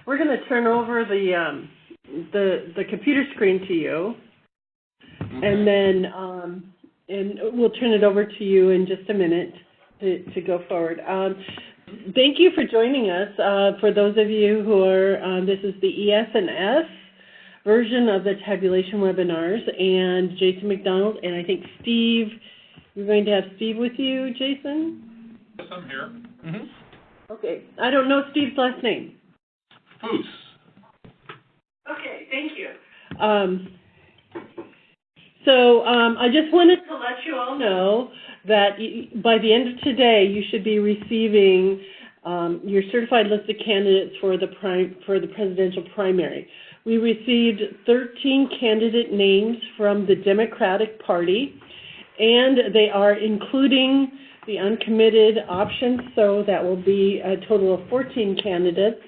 we're going to turn over the computer screen to you, and then and we'll turn it over to you in just a minute to go forward. Thank you for joining us. For those of you who are, this is the ES&S version of the tabulation webinars, and Jason McDonald, and I think Steve, you're going to have Steve with you, Jason? Yes, I'm here. Okay, I don't know Steve's last name. Foos. Okay, thank you. So I just wanted to let you all know that by the end of today, you should be receiving your certified list of candidates for the presidential primary. We received 13 candidate names from the Democratic Party, and they are including the uncommitted options, so that will be a total of 14 candidates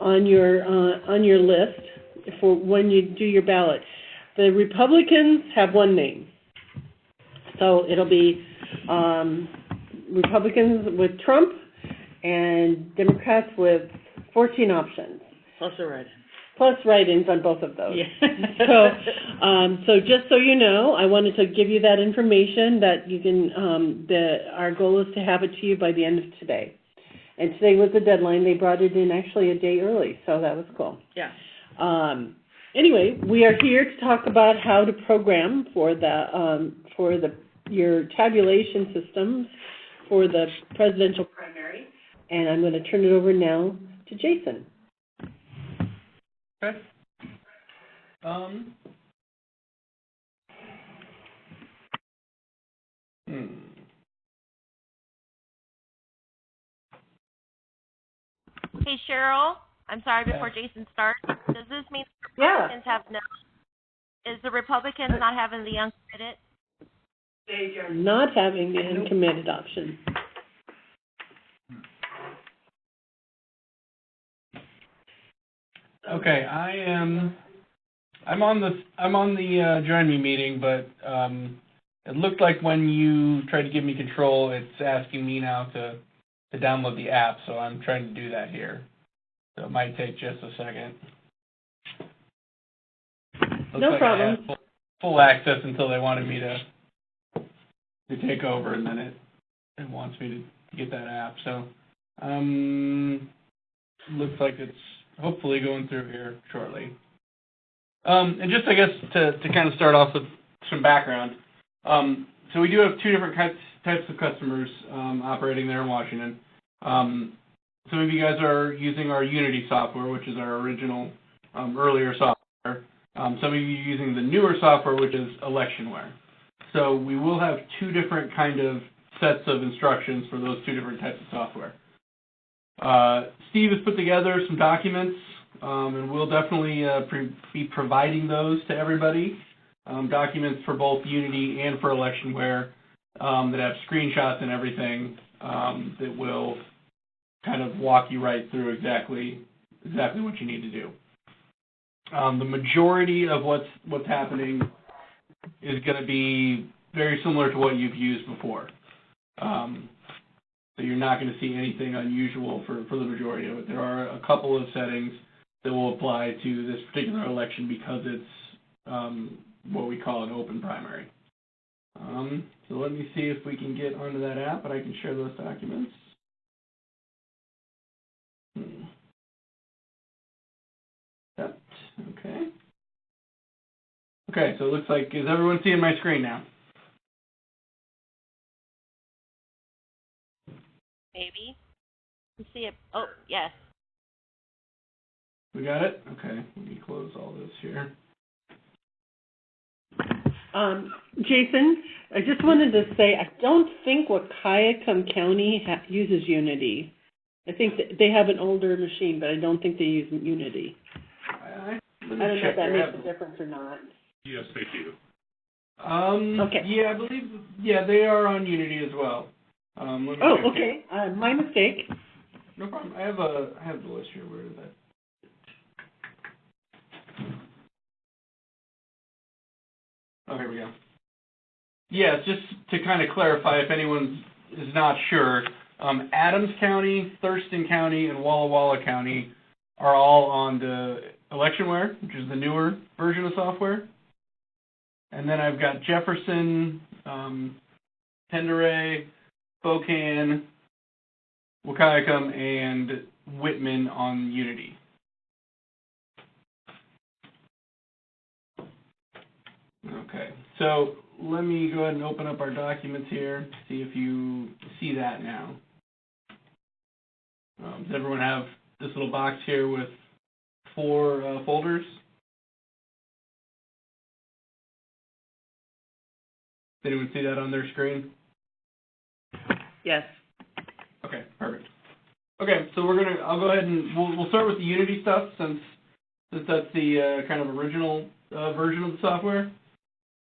on your list for when you do your ballot. The Republicans have one name, so it'll be Republicans with Trump and Democrats with 14 options. Plus a write-in. Plus write-ins on both of those. Yeah. So just so you know, I wanted to give you that information that you can. Our goal is to have it to you by the end of today. And today was the deadline. They brought it in actually a day early, so that was cool. Yeah. Anyway, we are here to talk about how to program for your tabulation systems for the presidential primary, and I'm going to turn it over now to Jason. Okay. Hey, Cheryl. I'm sorry, before Jason starts, does this mean the Republicans have no? Is the Republicans not having the uncommitted? They are not having the uncommitted option. Okay, I'm on the join me meeting, but it looked like when you tried to give me control, it's asking me now to download the app, so I'm trying to do that here. So it might take just a second. No problem. I had full access until they wanted me to take over, and then it wants me to get that app. So looks like it's hopefully going through here shortly. And just, I guess, to kind of start off with some background. So we do have two different types of customers operating there in Washington. Some of you guys are using our Unity software, which is our original, earlier software. Some of you are using the newer software, which is Electionware. So we will have two different kind of sets of instructions for those two different types of software. Steve has put together some documents, and we'll definitely be providing those to everybody. Documents for both Unity and for Electionware that have screenshots and everything that will kind of walk you right through exactly what you need to do. The majority of what's happening is going to be very similar to what you've used before. So you're not going to see anything unusual for the majority of it. There are a couple of settings that will apply to this particular election because it's what we call an open primary. So let me see if we can get onto that app, and I can share those documents. Yep. Okay. Okay, so it looks like, is everyone seeing my screen now? Maybe. You see it. Oh, yes. We got it? Okay, let me close all this here. Jason, I just wanted to say, I don't think Wahkiakum County uses Unity. I think that they have an older machine, but I don't think they use Unity. I don't know if that makes a difference or not. Yes, they do. Okay. Yeah, I believe, they are on Unity as well. Okay. My mistake. No problem. I have the list here. Where is that? Oh, here we go. Yeah, just to kind of clarify, if anyone is not sure, Adams County, Thurston County, and Walla Walla County are all on the Electionware, which is the newer version of software. And then I've got Jefferson, Tenderay, Spokane, Wahkiakum, and Whitman on Unity. Okay, so let me go ahead and open up our documents here, see if you see that now. Does everyone have this little box here with 4 folders? Did anyone see that on their screen? Yes. Okay, perfect. Okay, so I'll go ahead and we'll start with the Unity stuff since that's the kind of original version of the software.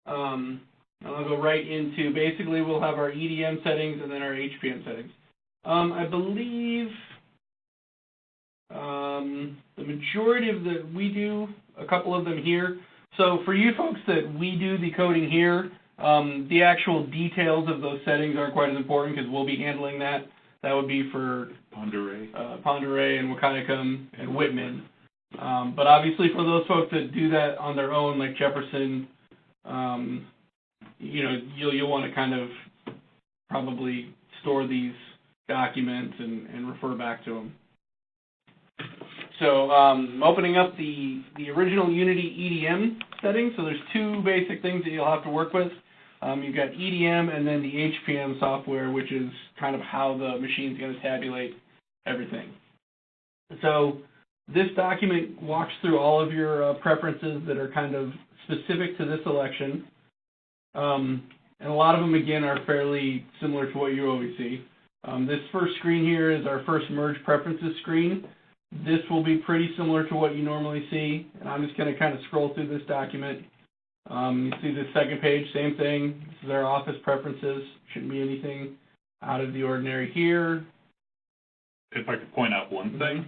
And I'll go right into, basically we'll have our EDM settings and then our HPM settings. I believe the majority of we do a couple of them here. So for you folks that we do the coding here, the actual details of those settings aren't quite as important because we'll be handling that. That would be for Ponderay and Wahkiakum and Whitman. But obviously for those folks that do that on their own, like Jefferson, you'll want to kind of probably store these documents and refer back to them. So opening up the original Unity EDM settings, so there's 2 basic things that you'll have to work with. You've got EDM and then the HPM software, which is kind of how the machine's going to tabulate everything. So this document walks through all of your preferences that are kind of specific to this election. And a lot of them, again, are fairly similar to what you always see. This first screen here is our first merge preferences screen. This will be pretty similar to what you normally see, and I'm just going to kind of scroll through this document. You see this second page, same thing. This is our office preferences. Shouldn't be anything out of the ordinary here. If I could point out one thing,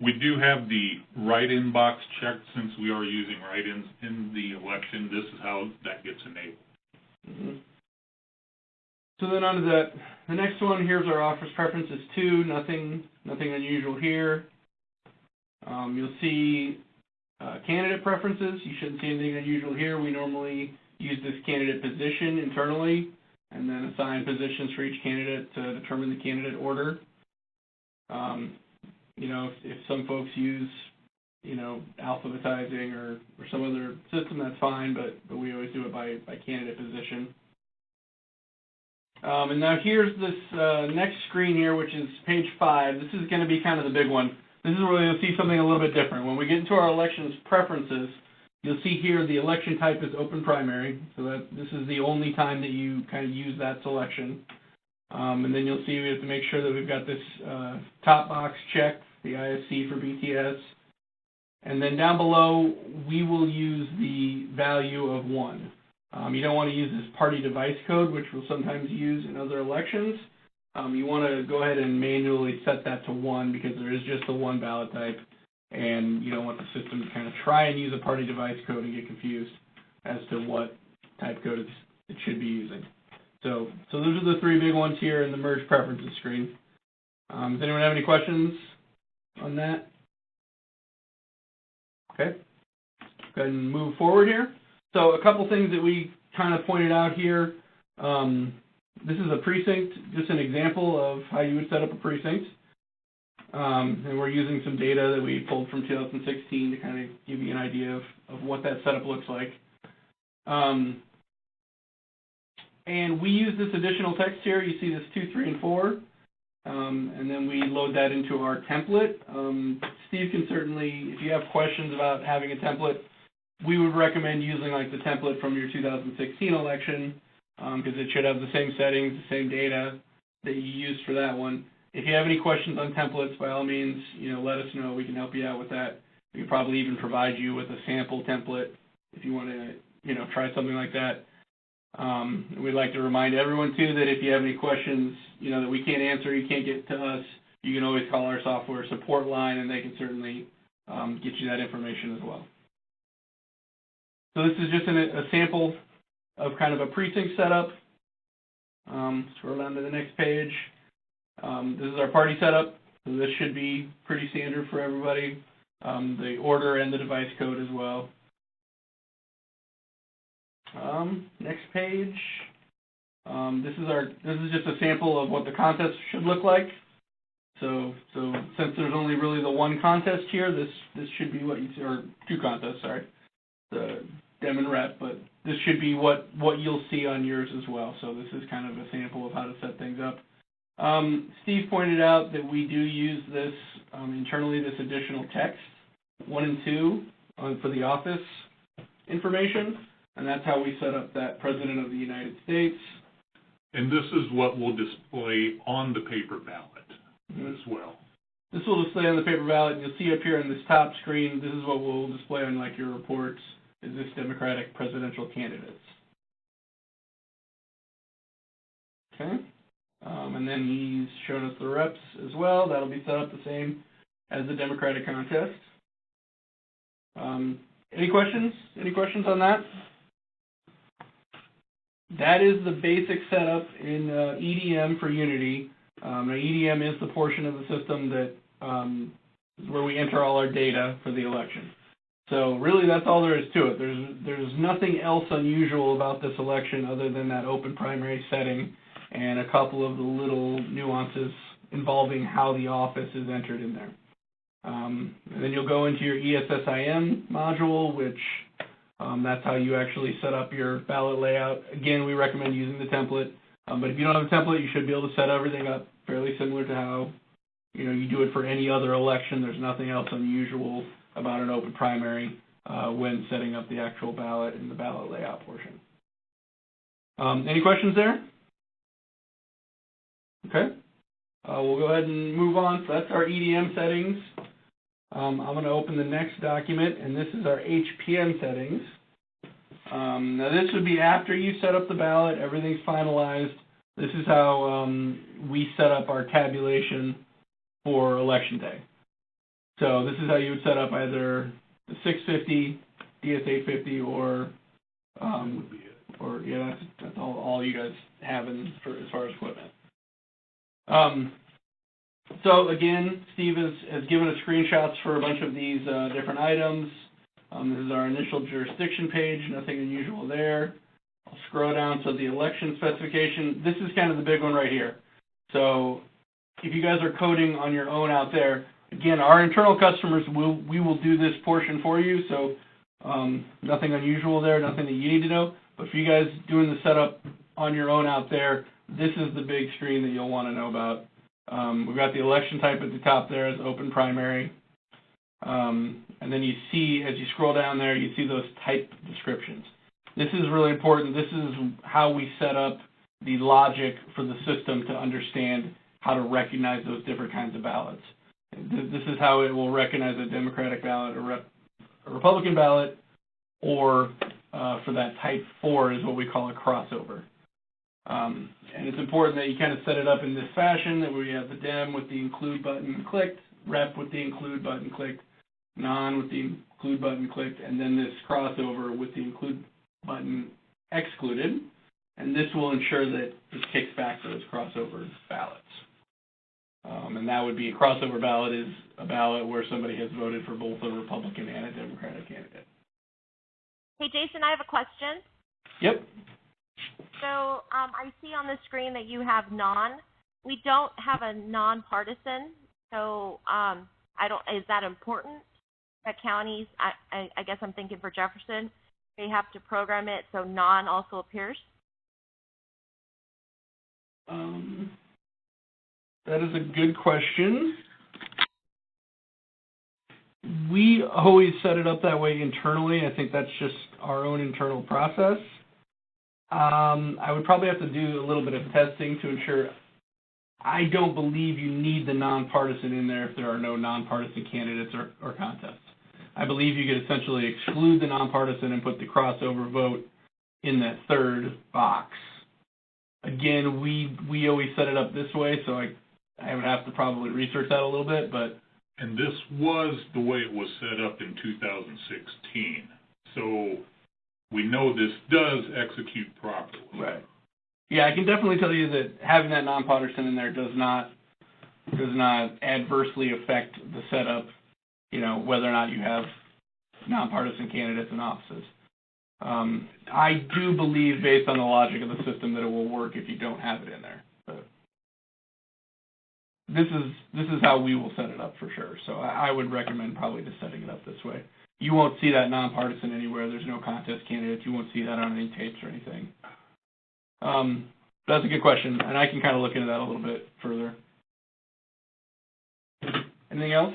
we do have the write-in box checked since we are using write-ins in the election. This is how that gets enabled. Mm-hmm. So then on to the next one. Here's our office preferences too. Nothing unusual here. You'll see candidate preferences. You shouldn't see anything unusual here. We normally use this candidate position internally and then assign positions for each candidate to determine the candidate order. If some folks use, alphabetizing or some other system, that's fine, but we always do it by candidate position. And now here's this next screen here, which is page 5. This is going to be kind of the big one. This is where you'll see something a little bit different. When we get into our elections preferences, you'll see here the election type is open primary, so this is the only time that you kind of use that selection. And then you'll see we have to make sure that we've got this top box checked, the ISC for BTS. And then down below, we will use the value of 1. You don't want to use this party device code, which we'll sometimes use in other elections. You want to go ahead and manually set that to 1 because there is just the 1 ballot type, and you don't want the system to kind of try and use a party device code and get confused as to what type code it should be using. So those are the 3 big ones here in the merge preferences screen. Does anyone have any questions on that? Okay. Go ahead and move forward here. So a couple things that we kind of pointed out here. This is a precinct, just an example of how you would set up a precinct. And we're using some data that we pulled from 2016 to kind of give you an idea of what that setup looks like. And we use this additional text here. You see this 2, 3, and 4. And then we load that into our template. Steve can certainly, if you have questions about having a template, we would recommend using like the template from your 2016 election because it should have the same settings, the same data that you used for that one. If you have any questions on templates, by all means, let us know. We can help you out with that. We can probably even provide you with a sample template if you want to, try something like that. We'd like to remind everyone too that if you have any questions, that we can't answer, you can't get to us, you can always call our software support line, and they can certainly get you that information as well. So this is just a sample of kind of a precinct setup. Scroll down to the next page. This is our party setup. So this should be pretty standard for everybody. The order and the device code as well. Next page. This is just a sample of what the contest should look like. So since there's only really the one contest here, this should be what you see, or two contests, sorry, the Dem and Rep, but this should be what you'll see on yours as well. So this is kind of a sample of how to set things up. Steve pointed out that we do use this internally, this additional text, 1 and 2, for the office information, and that's how we set up that President of the United States. And this is what will display on the paper ballot as well. This will display on the paper ballot, and you'll see up here on this top screen, this is what will display on like your reports, is this Democratic presidential candidates. Okay, and then he's shown us the reps as well. That'll be set up the same as the Democratic contest. Any questions? Any questions on that? That is the basic setup in EDM for Unity. Now EDM is the portion of the system that is where we enter all our data for the election. So really that's all there is to it. There's nothing else unusual about this election other than that open primary setting and a couple of the little nuances involving how the office is entered in there. And then you'll go into your ES&S module, which that's how you actually set up your ballot layout. Again, we recommend using the template, but if you don't have a template, you should be able to set everything up fairly similar to how you do it for any other election. There's nothing else unusual about an open primary when setting up the actual ballot and the ballot layout portion. Any questions there? Okay. We'll go ahead and move on. So that's our EDM settings. I'm going to open the next document, and this is our HPM settings. Now this would be after you set up the ballot, everything's finalized. This is how we set up our tabulation for Election Day. So this is how you would set up either the 650, DS850, or yeah, that's all you guys have as far as equipment. So again, Steve has given us screenshots for a bunch of these different items. This is our initial jurisdiction page, nothing unusual there. I'll scroll down to the election specification. This is kind of the big one right here. So if you guys are coding on your own out there, again, our internal customers, we will do this portion for you, so nothing unusual there, nothing that you need to know. But for you guys doing the setup on your own out there, this is the big screen that you'll want to know about. We've got the election type at the top there as open primary. And then you see, as you scroll down there, you see those type descriptions. This is really important. This is how we set up the logic for the system to understand how to recognize those different kinds of ballots. This is how it will recognize a Democratic ballot, a Republican ballot, or for that type 4 is what we call a crossover. And it's important that you kind of set it up in this fashion, that we have the Dem with the include button clicked, Rep with the include button clicked, Non with the include button clicked, and then this crossover with the include button excluded. And this will ensure that it kicks back those crossover ballots. And that would be a crossover ballot is a ballot where somebody has voted for both a Republican and a Democratic candidate. Hey, Jason, I have a question. Yep. So I see on the screen that you have non. We don't have a nonpartisan, so is that important? That counties, I guess I'm thinking for Jefferson, they have to program it so non also appears? That is a good question. We always set it up that way internally. I think that's just our own internal process. I would probably have to do a little bit of testing to ensure. I don't believe you need the nonpartisan in there if there are no nonpartisan candidates or contests. I believe you could essentially exclude the nonpartisan and put the crossover vote in that third box. Again, we always set it up this way, so I would have to probably research that a little bit, but. And this was the way it was set up in 2016. So we know this does execute properly. Right. Yeah, I can definitely tell you that having that nonpartisan in there does not does not adversely affect the setup, you know, whether or not you have nonpartisan candidates in offices. I do believe, based on the logic of the system, that it will work if you don't have it in there. But this is how we will set it up for sure. So I would recommend probably just setting it up this way. You won't see that nonpartisan anywhere. There's no contest candidates. You won't see that on any tapes or anything. That's a good question, and I can kind of look into that a little bit further. Anything else?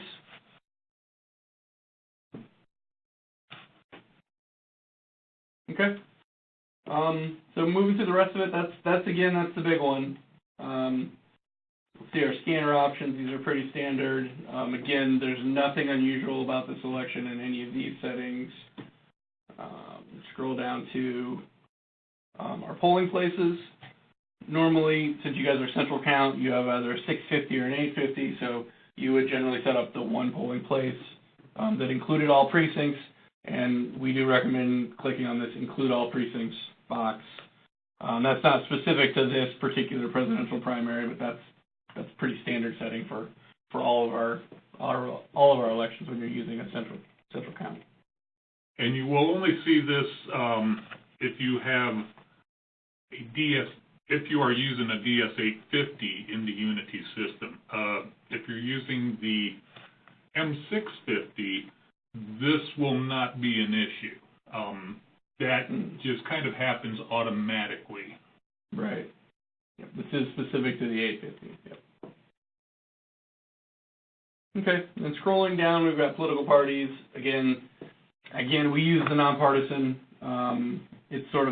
Okay. So moving to the rest of it, that's the big one. Let's see our scanner options. These are pretty standard. Again, there's nothing unusual about this election in any of these settings. Scroll down to our polling places. Normally, since you guys are central count, you have either a 650 or an 850, so you would generally set up the one polling place that included all precincts, and we do recommend clicking on this Include All Precincts box. That's not specific to this particular presidential primary, but that's pretty standard setting for all of our elections when you're using a central count. And you will only see this if you have if you are using a DS850 in the Unity system. If you're using the M650, this will not be an issue. That just kind of happens automatically. Right. Yep. This is specific to the 850. Yep. Okay, and scrolling down, we've got political parties. Again, we use the nonpartisan. It's sort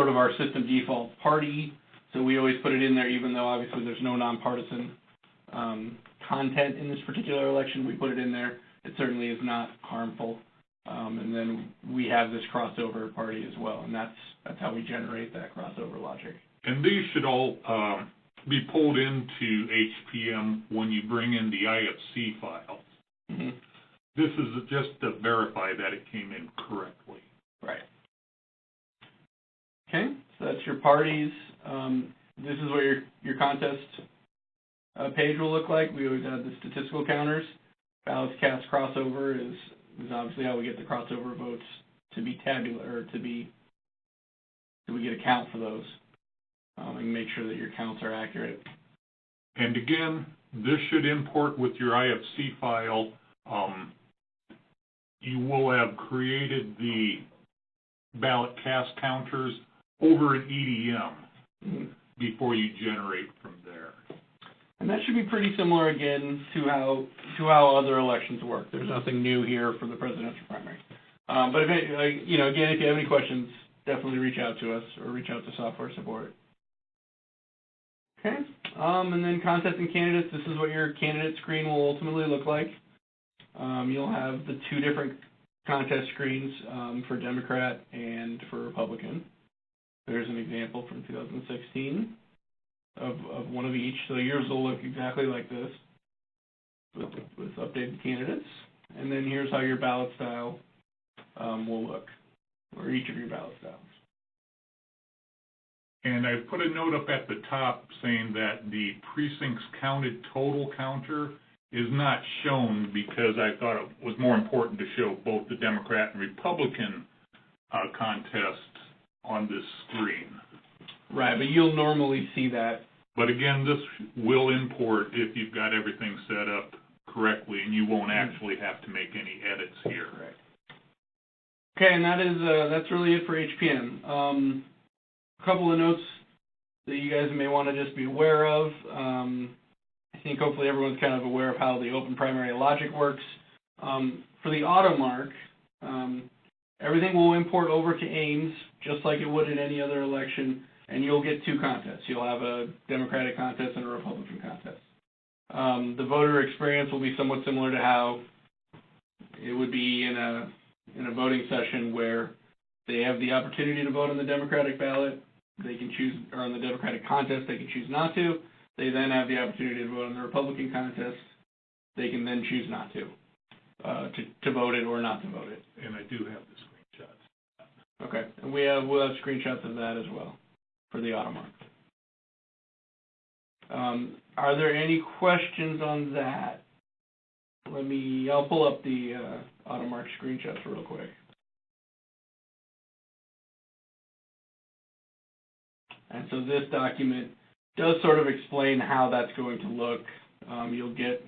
of our system default party, so we always put it in there, even though obviously there's no nonpartisan content in this particular election. We put it in there. It certainly is not harmful. And then we have this crossover party as well, and that's how we generate that crossover logic. And these should all be pulled into HPM when you bring in the IFC files. Mm-hmm. This is just to verify that it came in correctly. Right. Okay, so that's your parties. This is what your contest page will look like. We always have the statistical counters. Ballots cast crossover is obviously how we get the crossover votes to be tabular, or we get a count for those, and make sure that your counts are accurate. And again, this should import with your IFC file. You will have created the ballot cast counters over an EDM before you generate from there. And that should be pretty similar, again, to how other elections work. There's nothing new here for the presidential primary. But if if you have any questions, definitely reach out to us or reach out to software support. Okay, and then contesting candidates. This is what your candidate screen will ultimately look like. You'll have the two different contest screens for Democrat and for Republican. There's an example from 2016 of one of each. So yours will look exactly like this with updated candidates. And then here's how your ballot style will look, or each of your ballot styles. And I put a note up at the top saying that the precincts counted total counter is not shown because I thought it was more important to show both the Democrat and Republican contests on this screen. Right, but you'll normally see that. But again, this will import if you've got everything set up correctly, and you won't actually have to make any edits here. Right. Okay, and that's really it for HPM. A couple of notes that you guys may want to just be aware of. I think hopefully everyone's kind of aware of how the open primary logic works. For the auto mark, everything will import over to Ames just like it would in any other election, and you'll get two contests. You'll have a Democratic contest and a Republican contest. The voter experience will be somewhat similar to how it would be in a voting session where they have the opportunity to vote on the Democratic ballot. They can choose, or on the Democratic contest, they can choose not to. They then have the opportunity to vote on the Republican contest. They can then choose not to vote it or not to vote it. And I do have the screenshots. Okay, and we'll have screenshots of that as well for the auto mark. Are there any questions on that? I'll pull up the AutoMark screenshots real quick. And so this document does sort of explain how that's going to look. You'll get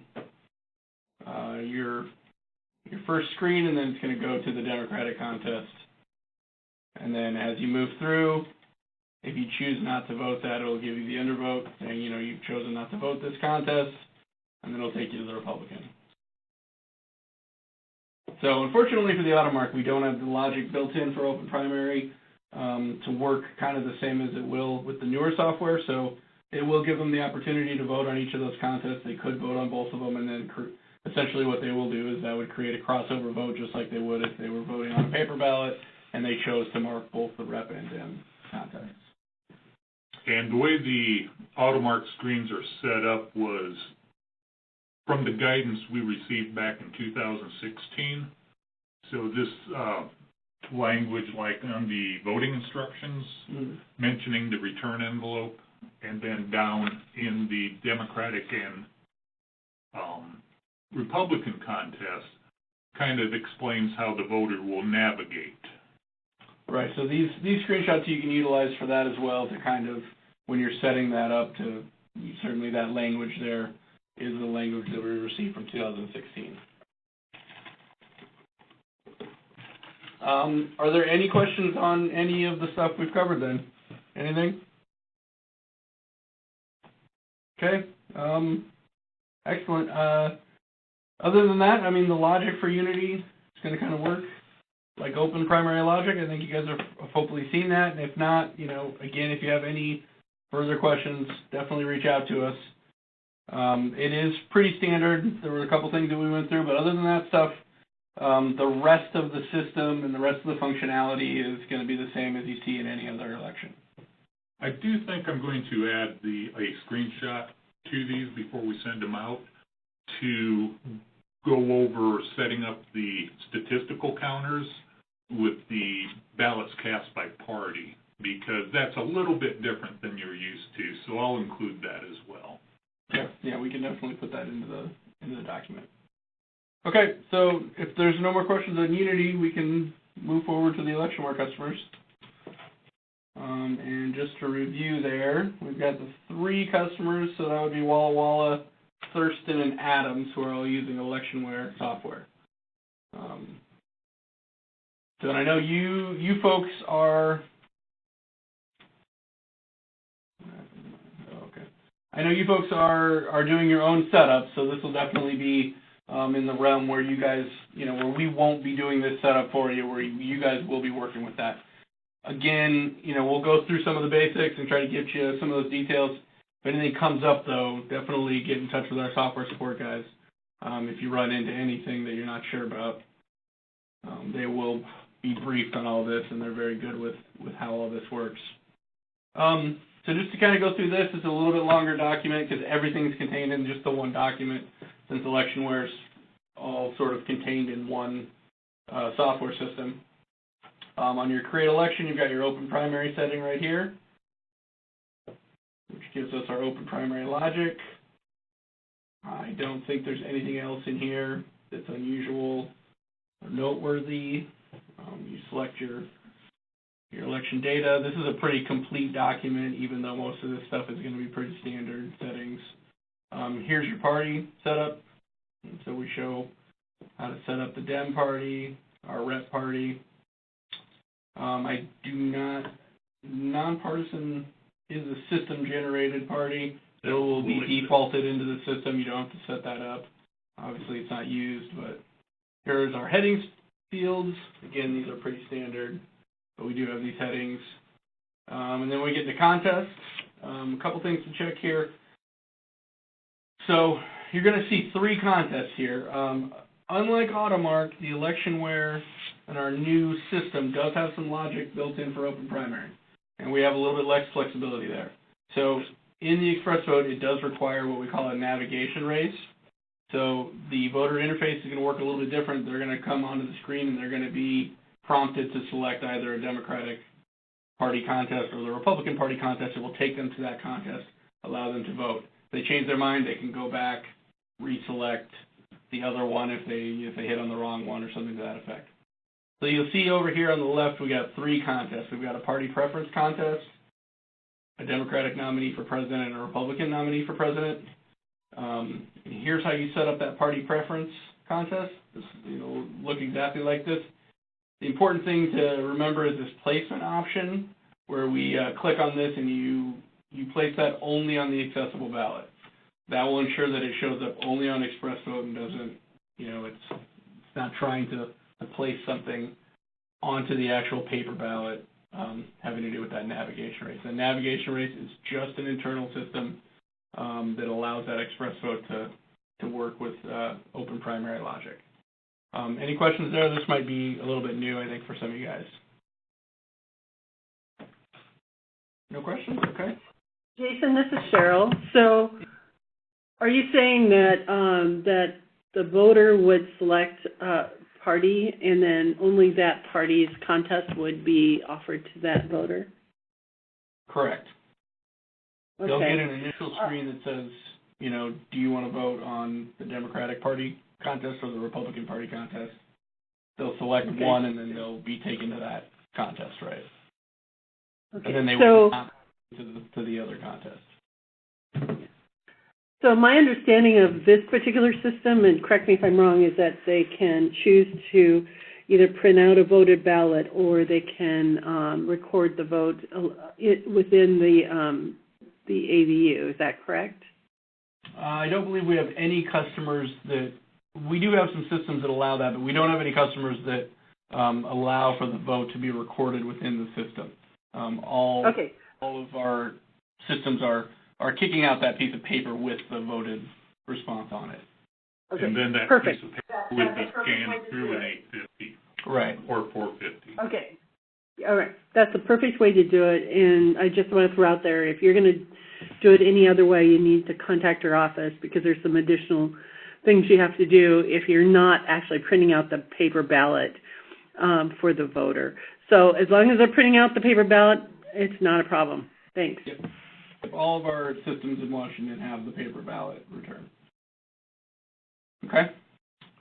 your first screen, and then it's going to go to the Democratic contest. And then as you move through, if you choose not to vote that, it'll give you the undervote, saying, you've chosen not to vote this contest, and then it'll take you to the Republican. So unfortunately for the AutoMark, we don't have the logic built in for open primary to work kind of the same as it will with the newer software. So it will give them the opportunity to vote on each of those contests. They could vote on both of them, and then essentially what they will do is that would create a crossover vote, just like they would if they were voting on a paper ballot and they chose to mark both the rep and Dem contests. And the way the AutoMark screens are set up was from the guidance we received back in 2016. So this language, like on the voting instructions, mentioning the return envelope, and then down in the Democratic and Republican contest, kind of explains how the voter will navigate. Right, so these screenshots you can utilize for that as well, to kind of, when you're setting that up, to certainly that language there is the language that we received from 2016. Are there any questions on any of the stuff we've covered then? Anything? Okay, excellent. Other than that, I mean, the logic for Unity is going to kind of work like open primary logic. I think you guys have hopefully seen that, and if not, again, if you have any further questions, definitely reach out to us. It is pretty standard. There were a couple things that we went through, but other than that stuff, the rest of the system and the rest of the functionality is going to be the same as you see in any other election. I do think I'm going to add a screenshot to these before we send them out to go over setting up the statistical counters with the ballots cast by party, because that's a little bit different than you're used to, so I'll include that as well. Yeah, we can definitely put that into the document. Okay, so if there's no more questions on Unity, we can move forward to the ElectionWare customers. And just to review there, we've got the 3 customers, so that would be Walla Walla, Thurston, and Adams, who are all using ElectionWare software. So and I know you folks are... Okay. I know you folks are doing your own setup, so this will definitely be in the realm where you guys, where we won't be doing this setup for you, where you guys will be working with that. Again, we'll go through some of the basics and try to get you some of those details. If anything comes up, though, definitely get in touch with our software support guys. If you run into anything that you're not sure about, they will be briefed on all this, and they're very good with how all this works. So just to kind of go through this, it's a little bit longer document because everything's contained in just the one document, since ElectionWare's all sort of contained in one software system. On your Create Election, you've got your Open Primary setting right here, which gives us our Open Primary logic. I don't think there's anything else in here that's unusual or noteworthy. You select your election data. This is a pretty complete document, even though most of this stuff is going to be pretty standard settings. Here's your party setup. And so we show how to set up the Dem party, our rep party. I do not, nonpartisan is a system-generated party. It will be defaulted into the system. You don't have to set that up. Obviously, it's not used, but here's our headings fields. Again, these are pretty standard, but we do have these headings. And then we get to contests. A couple things to check here. So you're going to see 3 contests here. Unlike AutoMark, the ElectionWare and our new system does have some logic built in for open primary, and we have a little bit less flexibility there. So in the express vote, it does require what we call a navigation race. So the voter interface is going to work a little bit different. They're going to come onto the screen, and they're going to be prompted to select either a Democratic Party contest or the Republican Party contest. It will take them to that contest, allow them to vote. they change their mind, they can go back, reselect the other one if they hit on the wrong one or something to that effect. So you'll see over here on the left, we got 3 contests. We've got a party preference contest, a Democratic nominee for president, and a Republican nominee for president. And here's how you set up that party preference contest. It'll look exactly like this. The important thing to remember is this placement option, where we click on this and you place that only on the accessible ballot. That will ensure that it shows up only on express vote and doesn't, it's not trying to place something onto the actual paper ballot having to do with that navigation race. The navigation race is just an internal system that allows that express vote to work with open primary logic. Any questions there? This might be a little bit new, I think, for some of you guys. No questions? Okay. Jason, this is Cheryl. So are you saying that that the voter would select a party and then only that party's contest would be offered to that voter? Correct. Okay. They'll get an initial screen that says, do you want to vote on the Democratic Party contest or the Republican Party contest? They'll select one and then they'll be taken to that contest, right? Okay. And then they will not to the other contest. So my understanding of this particular system, and correct me if I'm wrong, is that they can choose to either print out a voted ballot or they can record the vote within the AVU. Is that correct? I don't believe we have any customers that we do have some systems that allow that, but we don't have any customers that allow for the vote to be recorded within the system. All of our systems are kicking out that piece of paper with the voted response on it. Okay. And then that piece of paper would be scanned through an 850. Right. Or 450. Okay. All right. That's the perfect way to do it. And I just want to throw out there, if you're going to do it any other way, you need to contact our office because there's some additional things you have to do if you're not actually printing out the paper ballot for the voter. So as long as they're printing out the paper ballot, it's not a problem. Thanks. Yep. All of our systems in Washington have the paper ballot return. Okay.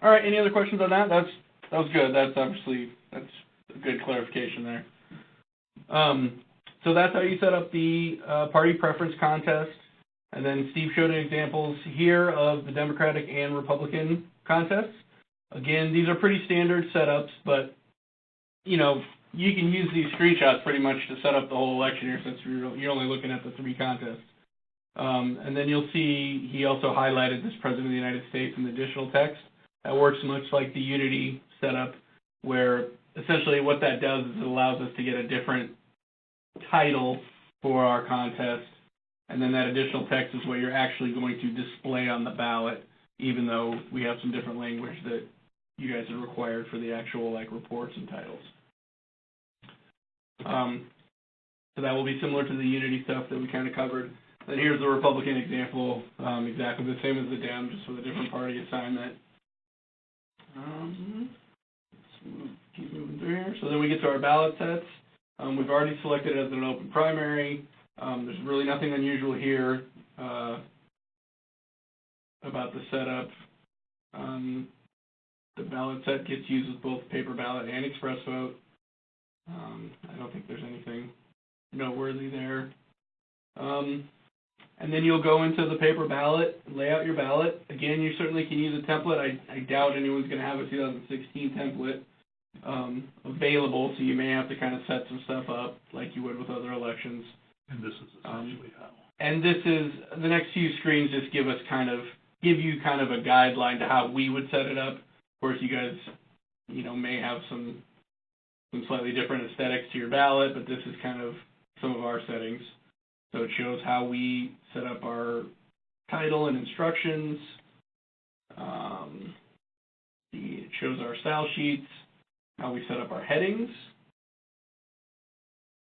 All right. Any other questions on that? That was good. That's a good clarification there. So that's how you set up the party preference contest. And then Steve showed examples here of the Democratic and Republican contests. Again, these are pretty standard setups, but you can use these screenshots pretty much to set up the whole election here since you're only looking at the 3 contests. And then you'll see he also highlighted this President of the United States in the additional text. That works much like the Unity setup, where essentially what that does is it allows us to get a different title for our contest, and then that additional text is what you're actually going to display on the ballot, even though we have some different language that you guys are required for the actual reports and titles. So that will be similar to the Unity stuff that we kind of covered. Then here's the Republican example, exactly the same as the Dem, just with a different party assignment. Let's keep moving through here. So then we get to our ballot sets. We've already selected it as an open primary. There's really nothing unusual here about the setup. The ballot set gets used with both paper ballot and express vote. I don't think there's anything noteworthy there. And then you'll go into the paper ballot, lay out your ballot. Again, you certainly can use a template. I doubt anyone's going to have a 2016 template available, so you may have to kind of set some stuff up like you would with other elections. And this is essentially how. And this is, the next few screens just give you kind of a guideline to how we would set it up. Of course, you guys, may have some slightly different aesthetics to your ballot, but this is kind of some of our settings. So it shows how we set up our title and instructions. It shows our style sheets, how we set up our headings.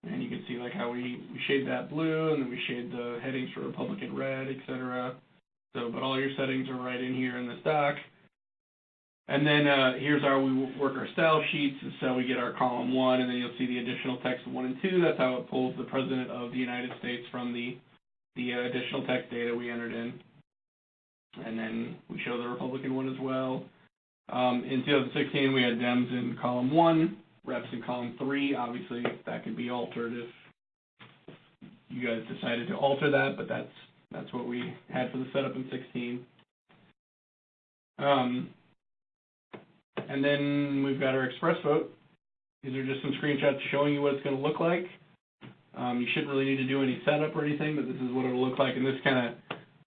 And you can see how we shade that blue, and then we shade the headings for Republican red, etc. So, but all your settings are right in here in this doc. And then here's how we work our style sheets. This is how we get our column 1, and then you'll see the additional text 1 and 2. That's how it pulls the President of the United States from the the additional text data we entered in. And then we show the Republican one as well. In 2016, we had Dems in column 1, reps in column 3. Obviously, that could be altered if you guys decided to alter that, but that's what we had for the setup in 16. And then we've got our express vote. These are just some screenshots showing you what it's going to look like. You shouldn't really need to do any setup or anything, but this is what it'll look like. And this kind of,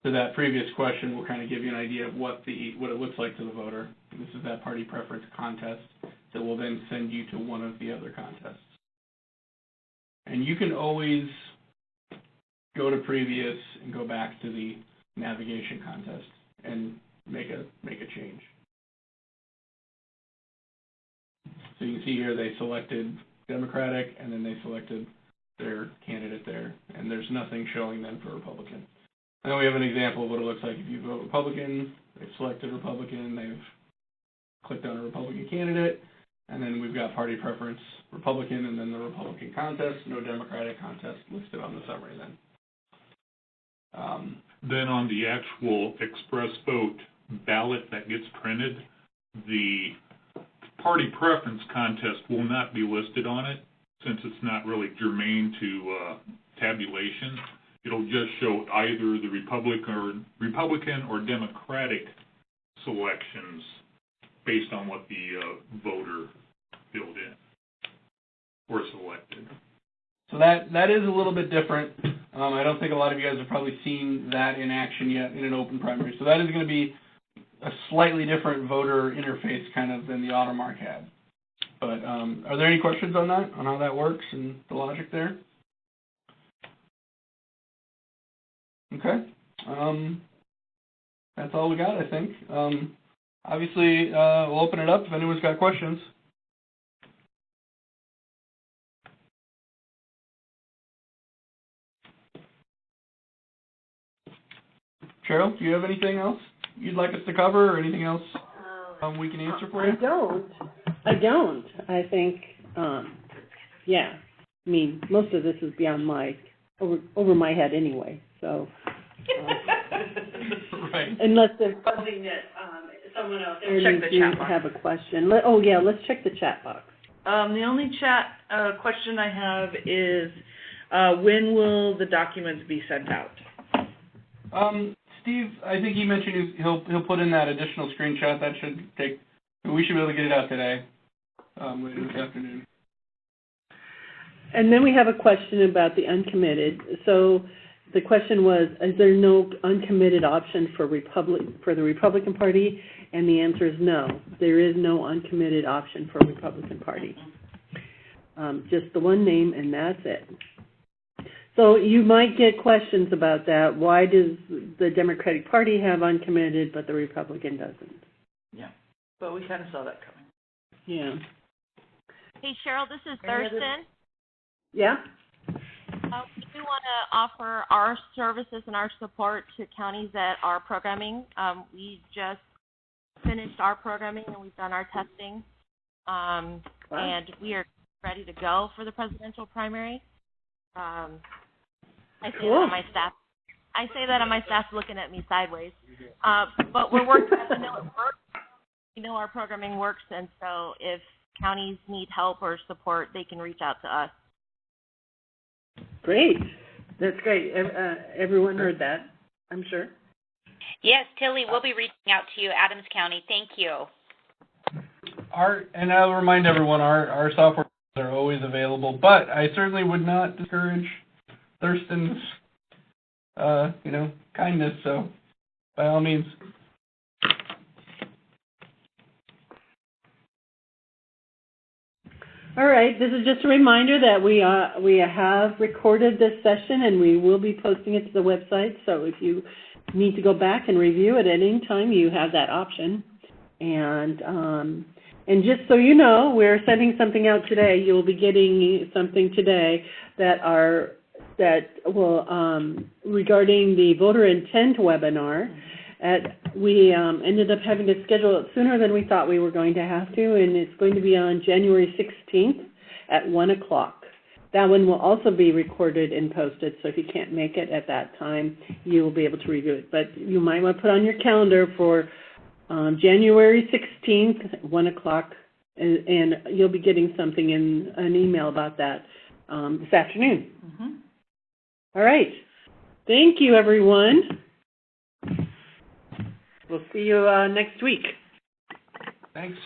to that previous question, will kind of give you an idea of what it looks like to the voter. This is that party preference contest that will then send you to one of the other contests. And you can always go to previous and go back to the navigation contest and make a change. So you can see here they selected Democratic and then they selected their candidate there, and there's nothing showing then for Republican. Now we have an example of what it looks like if you vote Republican. They've selected Republican, they've clicked on a Republican candidate, and then we've got party preference Republican and then the Republican contest, no Democratic contest listed on the summary then. Then on the actual express vote ballot that gets printed, the party preference contest will not be listed on it since it's not really germane to tabulation. It'll just show either the Republican or Democratic selections based on what the voter filled in or selected. So that is a little bit different. I don't think a lot of you guys have probably seen that in action yet in an open primary. So that is going to be a slightly different voter interface kind of than the AutoMark had. But are there any questions on that, on how that works and the logic there? Okay. That's all we got, I think. Obviously, we'll open it up if anyone's got questions. Cheryl, do you have anything else you'd like us to cover or anything else we can answer for you? I don't. I think, yeah. I mean, most of this is beyond over my head anyway, so. Right. Unless there's something that someone else there Check the needs chat to box. have a question. Let's check the chat box. The only chat question I have is, when will the documents be sent out? Steve, I think he mentioned he'll put in that additional screenshot. That should take. We should be able to get it out today, later this afternoon. And then we have a question about the uncommitted. So the question was, is there no uncommitted option for the Republican Party? And the answer is no. There is no uncommitted option for Republican Party. Just the one name, and that's it. So you might get questions about that. Why does the Democratic Party have uncommitted, but the Republican doesn't? Yeah, but we kind of saw that coming. Yeah. Hey, Cheryl, this is Thurston. Yeah? We do want to offer our services and our support to counties that are programming. We just finished our programming and we've done our testing. And we are ready to go for the presidential primary. I say that on my staff. I say that on my staff looking at me sideways. But we're working to know it works. We know our programming works, and so if counties need help or support, they can reach out to us. Great. That's great. Everyone heard that, I'm sure. Yes, Tilly, we'll be reaching out to you, Adams County. Thank you. And I'll remind everyone, our software are always available, but I certainly would not discourage Thurston's, kindness. So, by all means. All right. This is just a reminder that we have recorded this session, and we will be posting it to the website. So if you need to go back and review it at any time, you have that option. And just so you know, we're sending something out today. You'll be getting something today that will regarding the voter intent webinar. We ended up having to schedule it sooner than we thought we were going to have to, and it's going to be on January 16th at 1 o'clock. That one will also be recorded and posted, so if you can't make it at that time, you will be able to review it. But you might want to put on your calendar for January 16th, 1 o'clock, and you'll be getting something in an email about that this afternoon. Mm-hmm. All right. Thank you, everyone. We'll see you next week. Thanks.